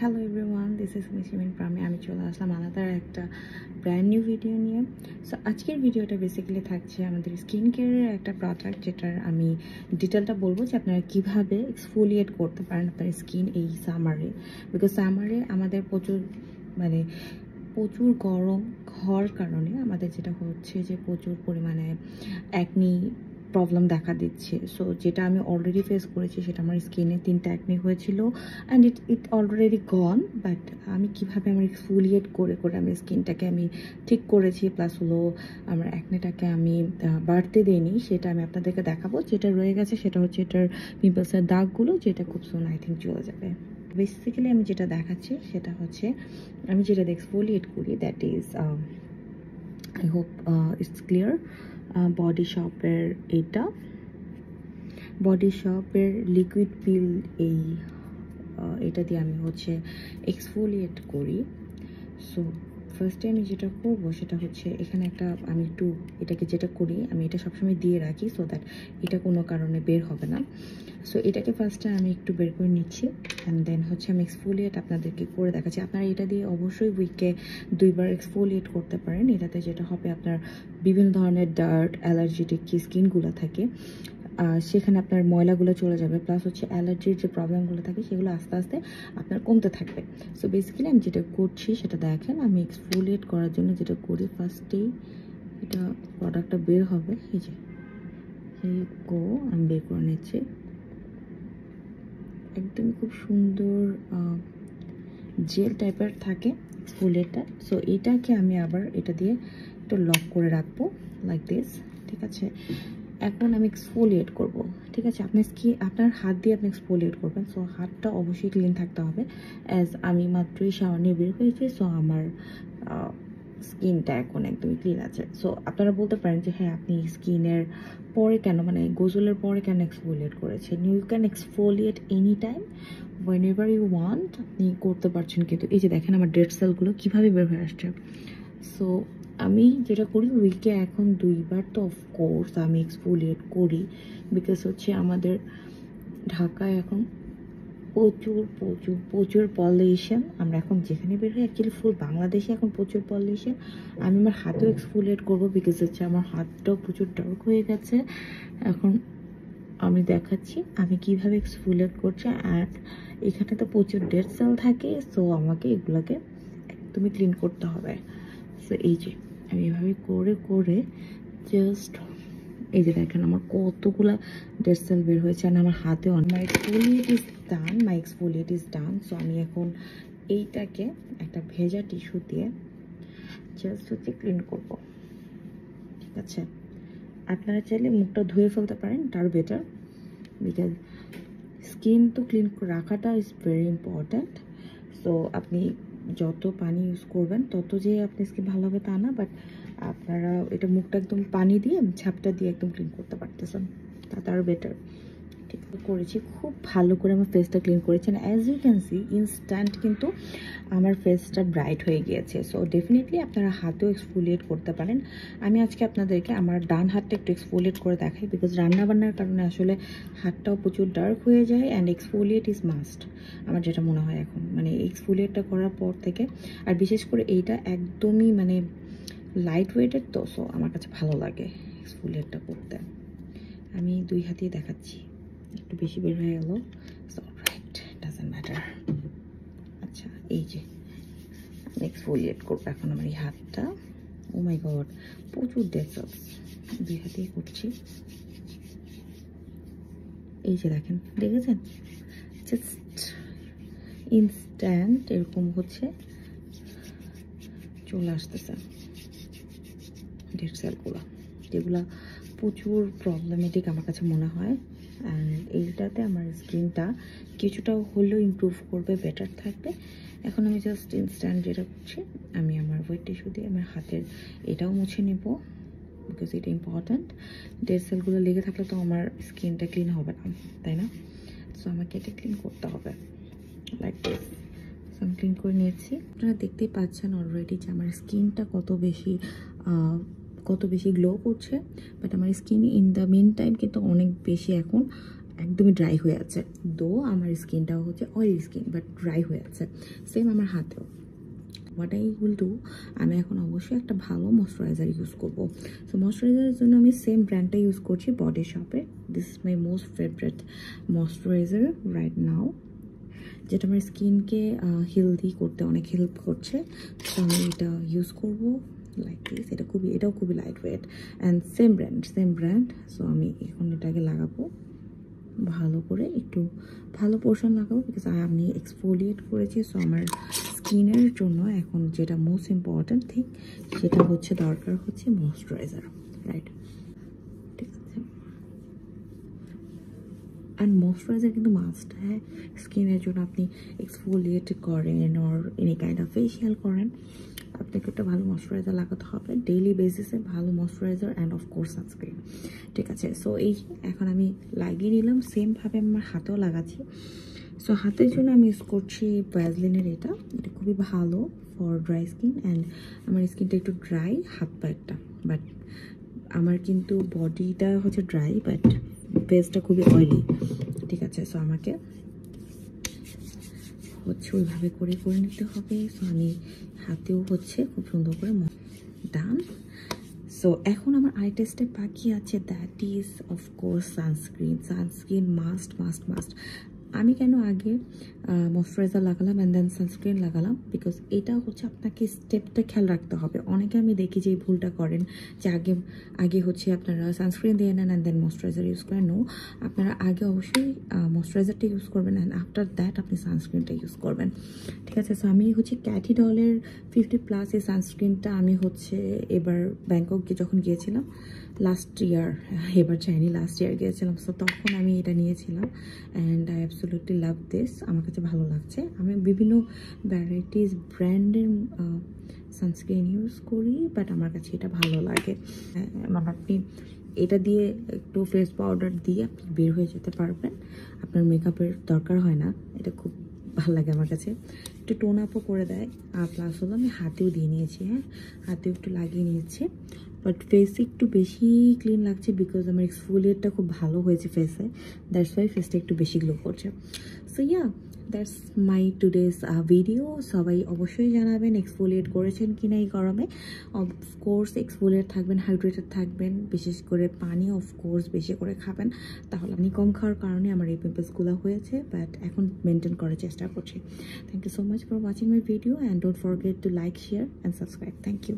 Hello everyone, this is মিশিমিন প্রামি। আমি চলে আসলাম আলাদার একটা ব্র্যান্ড নিউ ভিডিও নিয়ে। সো আজকের ভিডিওটা বেসিক্যালি থাকছে আমাদের স্কিন কেয়ারের একটা প্রোডাক্ট, যেটার আমি ডিটেলটা বলবো যে আপনারা কীভাবে এক্সফোলিয়েট করতে পারেন আপনার স্কিন এই সামারে। বিকজ সামারে আমাদের প্রচুর গরম হওয়ার কারণে আমাদের যেটা হচ্ছে যে প্রচুর পরিমাণে অ্যাকনি প্রবলেম দেখা দিচ্ছে। সো যেটা আমি অলরেডি ফেস করেছি, সেটা আমার স্কিনে 3টা অ্যাকনি হয়েছিল and it already gone. But আমি কিভাবে আমার এক্সফোলিয়েট করে আমি স্কিনটাকে আমি ঠিক করেছি, প্লাস হলো আমার অ্যাকনেটাকে আমি বাড়তে দিইনি, সেটা আমি আপনাদেরকে দেখাবো। যেটা রয়ে গেছে সেটা হচ্ছে এটার পিম্পলসের দাগগুলো, যেটা খুব সুন আই থিঙ্ক চলে যাবে। বেসিক্যালি আমি যেটা দেখাচ্ছি সেটা হচ্ছে আমি যেটা এক্সফোলিয়েট করি, that is I hope it's clear. Body শপের এটা বডি শপের লিকুইড পিল, এটা দিয়ে আমি হচ্ছে এক্সফোলিয়েট করি। সো ফার্স্টে আমি যেটা করবো সেটা হচ্ছে এখানে একটা আমি একটু এটাকে যেটা করি আমি এটা সবসময় দিয়ে রাখি, সো দ্যাট এটা কোনো কারণে বের হবে না। সো এটাকে ফার্স্টে আমি একটু বের করে নিচ্ছি অ্যান্ড দেন হচ্ছে আমি এক্সফোলিয়েট আপনাদেরকে করে দেখাচ্ছি। আপনারা এটা দিয়ে অবশ্যই উইকে 2বার এক্সফোলিয়েট করতে পারেন। এটাতে যেটা হবে, আপনার বিভিন্ন ধরনের ডার্ট অ্যালার্জেটিক যে স্কিনগুলো থাকে সেখানে আপনার ময়লাগুলো চলে যাবে, প্লাস হচ্ছে অ্যালার্জির যে প্রবলেমগুলো থাকে সেগুলো আস্তে আস্তে আপনার কমতে থাকবে। সো বেসিক্যালি আমি যেটা করছি সেটা দেখেন, আমি এক্সফোলিয়েট করার জন্য যেটা করি, ফার্স্টেই এটা প্রোডাক্টটা বের হবে, এই যে আমি বের করে নিচ্ছি। একদম খুব সুন্দর জেল টাইপের থাকে এক্সফোলিয়েটটা। সো এটাকে আমি আবার এটা দিয়ে একটু লক করে রাখবো লাইক দিস, ঠিক আছে। এখন আমি এক্সফোলিয়েট করব, ঠিক আছে। আপনার হাত দিয়ে আপনি এক্সফোলিয়েট করবেন। সো হাতটা অবশ্যই ক্লিন থাকতে হবে, অ্যাজ আমি মাত্রই শাওয়ার নিয়ে বের হয়েছি। সো আমার স্কিনটা এখন একদমই ক্লিন আছে। সো আপনারা বলতে পারেন যে হ্যাঁ, আপনি স্কিনের পরে কেন, গোসলের পরে কেন এক্সফোলিয়েট করেছেন। You can exfoliate any time whenever you want, আপনি করতে পারছেন। কিন্তু এই যে দেখেন আমার ডেড সেলগুলো কীভাবে বের হয়ে আসছে। সো আমি যেটা করি উইকে এখন 2বার তো অফকোর্স আমি এক্সফোলিয়েট করি, বিকজ হচ্ছে আমাদের ঢাকায় এখন প্রচুর প্রচুর প্রচুর পলিউশন। আমরা এখন যেখানে বের হই, অ্যাকচুয়ালি ফুল বাংলাদেশে এখন প্রচুর পলিউশন। আমি আমার হাতেও এক্সফোলিয়েট করবো, বিকজ হচ্ছে আমার হাতটাও প্রচুর ডার্ক হয়ে গেছে। এখন আমি দেখাচ্ছি আমি কিভাবে এক্সফোলিয়েট করছি। আর এখানে তো প্রচুর ডেড সেল থাকে, সো আমাকে এগুলোকে একদমই ক্লিন করতে হবে। সো এই যে আমি এভাবে করে করে জাস্ট এই যে দেখেন আমার কতগুলা ডেড সেল বের হয়েছে। আর আমার হাতেও মাই এক্সফোলিয়েট ইজ ডান। সো আমি এখন এইটাকে একটা ভেজা টিস্যু দিয়ে জাস্ট হচ্ছে ক্লিন করব, ঠিক আছে। আপনারা চাইলে মুখটা ধুয়ে ফেলতে পারেন, তার বেটার, বিকজ স্কিন তো ক্লিন রাখাটা ইজ ভেরি ইম্পর্ট্যান্ট। সো আপনি যত পানি ইউজ করবেন তত যে আপনি স্কিন ভালো হবে তা না, বাট আপনারা এটা মুখটা একদম পানি দিয়ে ছাপটা দিয়ে একদম ক্লিন করতে পারতেছেন, তার বেটার। ঠিক করেছি, খুব ভালো করে আমার ফেসটা ক্লিন করেছি। As you can see instant কিন্তু আমার ফেসটা ব্রাইট হয়ে গিয়েছে। সো ডেফিনেটলি আপনারা হাতেও এক্সফোলিয়েট করতে পারেন। আমি আজকে আপনাদেরকে আমার ডান হাতটা একটু এক্সফোলিয়েট করে দেখাই, বিকজ রান্নাবান্নার কারণে আসলে হাতটাও প্রচুর ডার্ক হয়ে যায় অ্যান্ড এক্সফোলিয়েট ইজ মাস্ট, আমার যেটা মনে হয় এখন, এক্সফোলিয়েটটা করার পর থেকে। আর বিশেষ করে এইটা একদমই লাইট ওয়েটের তো, সো আমার কাছে ভালো লাগে এক্সফোলিয়েটটা করতে। আমি 2 হাতেই দেখাচ্ছি, একটু বেশি বের হয়ে গেল, সো রাইট, ডাজন্ট ম্যাটার। আচ্ছা, এই যে আমি এক্সফোলিয়েট করবো এখন আমার এই হাতটা। ও মাই গড, প্রচুর ডেড সেলস, 2 হাতেই করছি। এই যে দেখেছেন জাস্ট ইনস্ট্যান্ট এরকম হচ্ছে চলে আসতেছে ডেড সেলগুলো, যেগুলো প্রচুর প্রবলেমেটিক আমার কাছে মনে হয়। অ্যান্ড এইটাতে আমার স্কিনটা কিছুটা হলেও ইমপ্রুভ করবে, বেটার থাকবে। এখন আমি জাস্ট ইনস্ট্যান্ট যেটা করছি, আমি আমার ওয়েট টিস্যু দিয়ে আমার হাতের এটাও মুছে নেব, বিকজ এটা ইম্পর্ট্যান্ট। ডেড সেলগুলো লেগে থাকলে তো আমার স্কিনটা ক্লিন হবে না, তাই না? সো আমাকে এটা ক্লিন করতে হবে লাইক দিস। সো আমি ক্লিন করে নিয়েছি। আপনারা দেখতেই পাচ্ছেন অলরেডি যে আমার স্কিনটা কত বেশি গ্লো করছে। বাট আমার skin in the meantime কিন্তু অনেক বেশি এখন একদমই ড্রাই হয়ে আছে। দো আমার স্কিনটাও হচ্ছে অয়েলি স্কিন, বাট ড্রাই হয়ে আছে। সেম আমার হাতেও। হোয়াট আই উইল ডু, আমি এখন অবশ্যই একটা ভালো ময়শ্চারাইজার ইউজ করবো। সো ময়শ্চারাইজারের জন্য আমি সেম ব্র্যান্ডটা ইউজ করছি, বডি শপের। This is my most favourite moisturiser right now, যেটা আমার স্কিনকে হেলদি করতে অনেক হেল্প করছে। তো আমি এটা ইউজ করবো লাইক দিস। এটাও খুবই light weight and same brand. So আমি এখন এটাকে লাগাবো ভালো করে, একটু ভালো পোর্শন লাগাবো, বিকজ আমি এক্সফোলিয়েট করেছি। সো আমার স্কিনের জন্য এখন যেটা মোস্ট ইম্পর্ট্যান্ট থিং, সেটা হচ্ছে দরকার হচ্ছে ময়শ্চারাইজার, রাইট? ঠিক আছে, অ্যান্ড ময়শ্চারাইজার কিন্তু মাস্ট, হ্যাঁ, স্কিনের জন্য। আপনি এক্সফোলিয়েট করেন or any kind of facial করেন, আপনাকে একটা ভালো ময়শ্চারাইজার লাগাতে হবে ডেইলি বেসিসে, ভালো ময়শ্চারাইজার অ্যান্ড অফকোর্স সানস্ক্রিন। ঠিক আছে, সো এই এখন আমি লাগিয়ে নিলাম। সেমভাবে আমার হাতেও লাগাচ্ছি। সো হাতের জন্য আমি ইউজ করছি ভ্যাসলিনের এটা খুবই ভালো ফর ড্রাই স্কিন। অ্যান্ড আমার স্কিনটা একটু ড্রাই, হাত পা একটা, বাট আমার কিন্তু বডিটা হচ্ছে ড্রাই, বাট ফেসটা খুবই অয়েলি। ঠিক আছে, সো আমাকে হচ্ছে ওইভাবে করে নিতে হবে। সো আমি হাতেও হচ্ছে খুব সুন্দর করে ডান। সো এখন আমার আরেকটা স্টেপ বাকি আছে, that is of course sunscreen must. আমি কেন আগে ময়শ্চারাইজার লাগালাম অ্যান্ড দেন সানস্ক্রিন লাগালাম, বিকজ এটা হচ্ছে আপনাকে স্টেপটা খেয়াল রাখতে হবে। অনেকে আমি দেখি যে এই ভুলটা করেন, যে আগে হচ্ছে আপনারা সানস্ক্রিন দিয়ে নেন অ্যান্ড দেন ময়শ্চারাইজার ইউজ করেন। নো, আপনারা আগে অবশ্যই ময়শ্চারাইজারটা ইউজ করবেন অ্যান্ড আফটার দ্যাট আপনি সানস্ক্রিনটা ইউজ করবেন। ঠিক আছে, সো আমি হচ্ছে ক্যাটি ডলের 50+ এই সানস্ক্রিনটা আমি হচ্ছে এবার ব্যাংকক যখন গিয়েছিলাম লাস্ট ইয়ার, এবার যাইনি, লাস্ট ইয়ার গিয়েছিলাম। সো তখন আমি এটা নিয়েছিলাম and I absolutely love this. আমার কাছে ভালো লাগছে। আমি বিভিন্ন ভ্যারাইটিস ব্র্যান্ডের সানস্ক্রিন ইউজ করি, বাট আমার কাছে এটা ভালো লাগে। মানে আপনি এটা দিয়ে একটু ফেস পাউডার দিয়ে আপনি বের হয়ে যেতে পারবেন, আপনার মেকআপের দরকার হয় না। এটা খুব ভালো লাগে আমার কাছে, একটু টোন আপও করে দেয়। আর প্লাস হলো আমি হাতেও দিয়ে নিয়েছি, হ্যাঁ, হাতেও একটু লাগিয়ে নিয়েছি। বাট ফেসে একটু বেশি ক্লিন লাগছে, বিকজ আমার এক্সফোলিয়েটটা খুব ভালো হয়েছে ফেসে, দ্যাটস ওয়াই ফেসটা একটু বেশি গ্লো করছে। So yeah, that's my today's video. সবাই অবশ্যই জানাবেন এক্সফোলিয়েট করেছেন কিনা এই গরমে। অফকোর্স এক্সফোলিয়েট থাকবেন, হাইড্রেটেড থাকবেন, বিশেষ করে পানি অফকোর্স বেশি করে খাবেন। তাহলে আমি কম খাওয়ার কারণে আমার এই পিম্পলসগুলো হয়েছে, বাট এখন মেনটেন করার চেষ্টা করছি। Thank you so much for watching my video and don't forget to like, share and subscribe. Thank you.